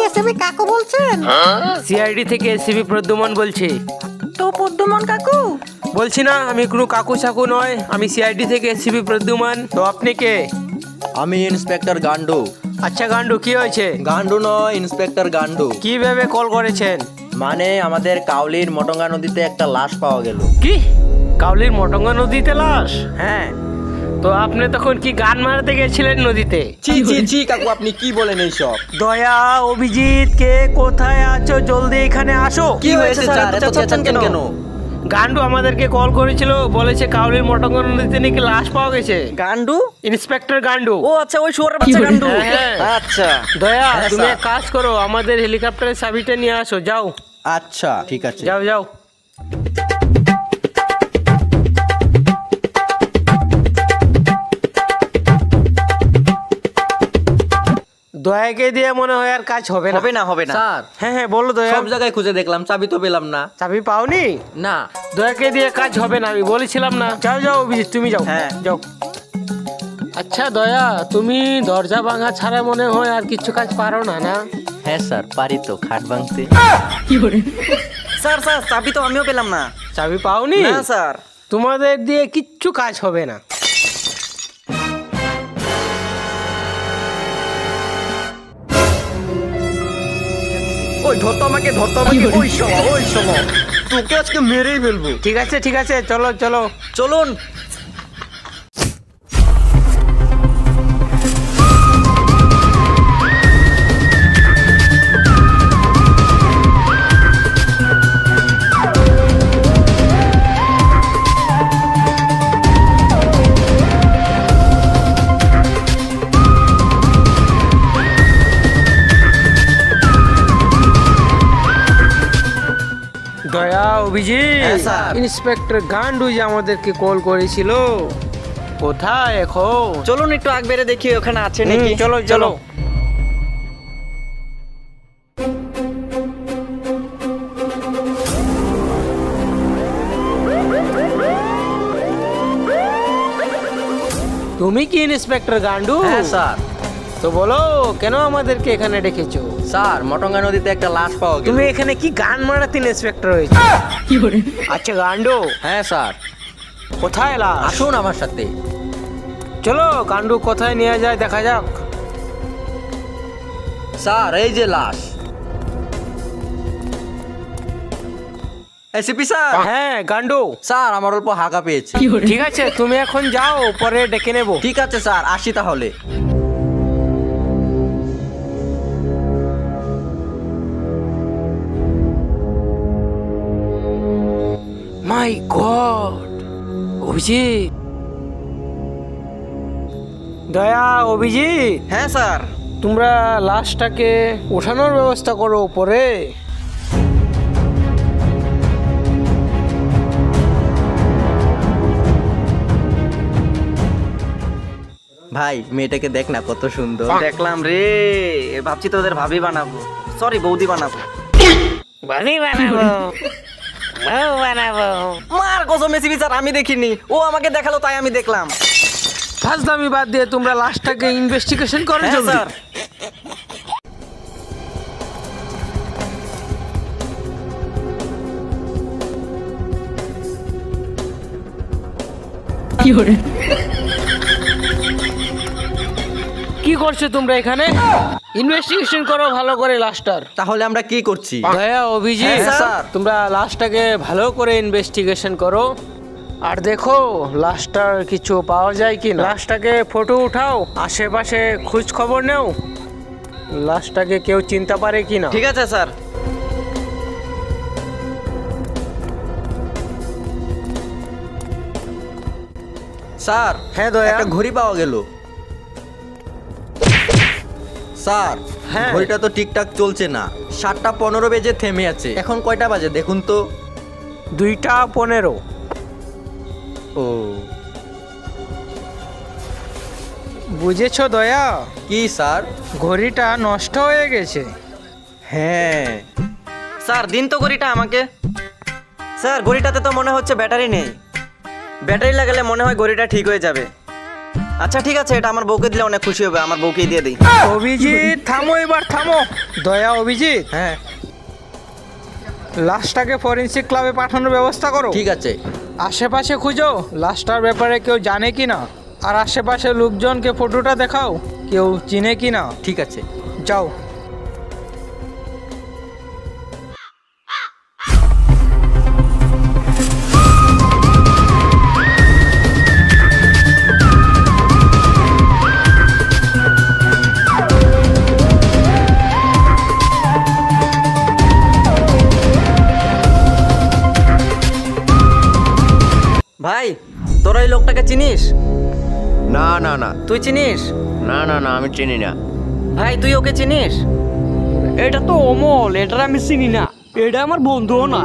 ACP কাকু বলছেন? CID থেকে এসিপি প্রদ্যুমন বলছি। তো প্রদ্যুমন কাকু? বলছি না আমি কোনো কাকু সাকু নয়, আমি সিআইডি থেকে এসিপি প্রদ্যুমন। তো আপনি কে? আমি ইন্সপেক্টর গান্ডু। আচ্ছা গান্ডু, কি হয়েছে? গান্ডু নয়, ইন্সপেক্টর গান্ডু। কি ভেবে কল করেছেন? মানে আমাদের কাউলির মটঙ্গা নদীতে একটা লাশ পাওয়া গেল। কি কাউলির মটঙ্গা নদীতে লাশ? হ্যাঁ। তো আপনি তখন কি গান মারতে গেছিলেন নদীতে? ছি ছি ছি কাকু, আপনি কি বলেন এইসব? দয়া, অভিজিৎ, কে কোথায় আছো? জলদি এখানে আসো। কি হয়েছে স্যার, এত চেঁচাচ্ছেন কেন? গান্ডু আমাদেরকে কল করেছিল, বলেছে কাউলির মটঙ্গা নদীতে নাকি লাশ পাওয়া গেছে। গান্ডু? ইন্সপেক্টর গান্ডু। ও আচ্ছা, ওই শুয়োরের বাচ্চা গান্ডু। হ্যাঁ। আচ্ছা দয়া, হ্যাঁ, তুমি স্যার। এক কাজ করো, আমাদের হেলিকপ্টারের চাবিটা নিয়ে আসো। যাও আচ্ছা ঠিক আছে, যাও যাও। দয়াকে দিয়ে মনে হয় আর কাজ হবে না। হবে না, হবে না স্যার। হ্যাঁ হ্যাঁ বলো দয়া। সব জায়গায় খুঁজে দেখলাম, চাবি তো পেলাম না। চাবি পাওনি? না। দয়াকে দিয়ে কাজ হবে না, আমি বলেছিলাম না। যাও যাও অভিজিৎ, তুমি যাও। হ্যাঁ। যাও। আচ্ছা দয়া, তুমি দরজা ভাঙা ছাড়া মনে হয় আর কিছু কাজ পারো না, না? হ্যাঁ স্যার, পারি তো খাট ভাঙতে। স্যার, স্যার চাবি তো আমিও পেলাম না। চাবি পাওনি? না স্যার। তোমাদের দিয়ে কিচ্ছু কাজ হবে না। ওই ধরতো আমাকে, ধরতো আমাকে। ওই সময়, ওই সময় তোকে আজকে মেরেই ফেলবো। ঠিক আছে ঠিক আছে, চলো চলো। চলুন। দয়া, অভিজিৎ, হ্যাঁ, স্যার। ইন্সপেক্টর গান্ডু যে আমাদেরকে কল করেছিল, কোথায় এখন? চলুন একটু আগ বেড়ে দেখি ওখানে আছে নাকি। চলো চলো। তুমি কি ইন্সপেক্টর গান্ডু? হ্যাঁ স্যার। তো বলো কেন আমাদেরকে এখানে ডেকেছো? স্যার, মটঙ্গা নদীতে একটা লাশ পাওয়া গেল। তুমি এখানে কি গান মারাতে ইন্সপেক্টর হয়েছে? আচ্ছা গান্ডু, হ্যাঁ স্যার। কোথায় লাশ? আসুন আমার সাথে। চলো গান্ডু কোথায় নিয়ে যায় দেখা যাক। স্যার, এই যে লাশ। ACP sir. হ্যাঁ গান্ডু। স্যার, আমার অল্প হাগা পেয়েছে। ঠিক আছে তুমি এখন যাও, পরে ডেকে নেবো। ঠিক আছে স্যার, আসি তাহলে। মাই গড, অভিজিৎ। দয়া, অভিজিৎ, হ্যাঁ স্যার। তোমরা লাশটাকে ওঠানোর ব্যবস্থা করো উপরে। ভাই, মেয়েটাকে দেখ না কত সুন্দর। দেখলাম রে, ভাবছি তো ওদের ভাবি বানাবো, সরি বৌদি বানাবো। বানি বানাবো, বউ বানাবো। মার কসম এসিপি স্যার, আমি দেখিনি, ও আমাকে দেখালো তাই আমি দেখলাম। ফাজলামি বাদ দিয়ে তোমরা লাশটাকে ইনভেস্টিগেশন করো। হ্যাঁ স্যার। কি করছো তোমরা এখানে? ইনভেস্টিগেশন করো ভালো করে লাশটার। তাহলে আমরা কি করছি? দয়া, অভিজিৎ, হ্যাঁ, স্যার। তোমরা লাশটাকে ভালো করে ইনভেস্টিগেশন করো আর দেখো লাশটার কিছু পাওয়া যায় কি না। লাশটাকে ফটো উঠাও, আশেপাশে খোঁজ খবর নেও, লাশটাকে কেউ চিনতে পারে কি না। ঠিক আছে স্যার। স্যার। হ্যাঁ দয়া। একটা ঘড়ি পাওয়া গেল। স্যার, হ্যাঁ। ঘড়িটা তো ঠিকঠাক চলছে না, 7:15 বেজে থেমে আছে। এখন কয়টা বাজে দেখুন তো। 2:15। ও, বুঝেছো দয়া? কি স্যার? ঘড়িটা নষ্ট হয়ে গেছে। হ্যাঁ। স্যার দিন তো ঘড়িটা আমাকে। স্যার ঘড়িটাতে তো মনে হচ্ছে ব্যাটারি নেই, ব্যাটারি লাগালে মনে হয় ঘড়িটা ঠিক হয়ে যাবে। আচ্ছা ঠিক আছে, এটা আমার বউকে দিলে অনেক খুশি হবে, আমার বউকেই দিয়ে দিই। অভিজিৎ থামো, এবার থামো। দয়া অভিজিৎ, হ্যাঁ লাশটাকে ফরেন্সিক ক্লাবে পাঠানোর ব্যবস্থা করো। ঠিক আছে। আশেপাশে খুঁজো লাশটার ব্যাপারে কেউ জানে কি না, আর আশেপাশে লোকজনকে ফটোটা দেখাও কেউ চিনে কি না। ঠিক আছে। যাও। ভাই তোরা এই লোকটাকে চিনিস? না না না তুই চিনিস? না না না, আমি চিনি না। ভাই তুই ওকে চিনিস? এটা তো অমল, এটা আমি চিনি না, এটা আমার বন্ধুও না।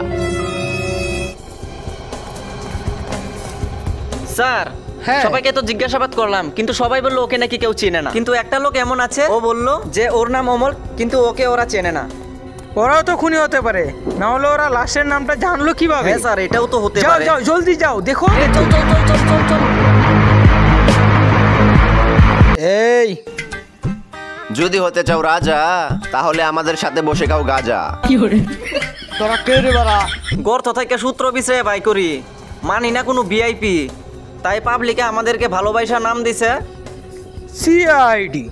স্যার হ্যাঁ। সবাইকে তো জিজ্ঞাসাবাদ করলাম, কিন্তু সবাই বললো ওকে নাকি কেউ চেনে না। কিন্তু একটা লোক এমন আছে, ও বললো যে ওর নাম অমল, কিন্তু ওকে ওরা চেনে না। ওরাও তো খুনি হতে পারে, না হলে ওরা লাশের নামটা জানলো কিভাবে? হ্যাঁ স্যার, এটাও তো হতে যাও পারে। যাও, জলদি যাও, দেখো। চল চল চল চল চল চল। এই যদি হতে চাও রাজা, তাহলে আমাদের সাথে বসে খাও গাজা। তোরা কে রে বাড়া? গর্ত থেকে সূত্র বিচারে বাই করি, মানি না কোনো ভিআইপি, তাই পাবলিকে আমাদেরকে ভালোবাসা নাম দিছে। সিআইডি।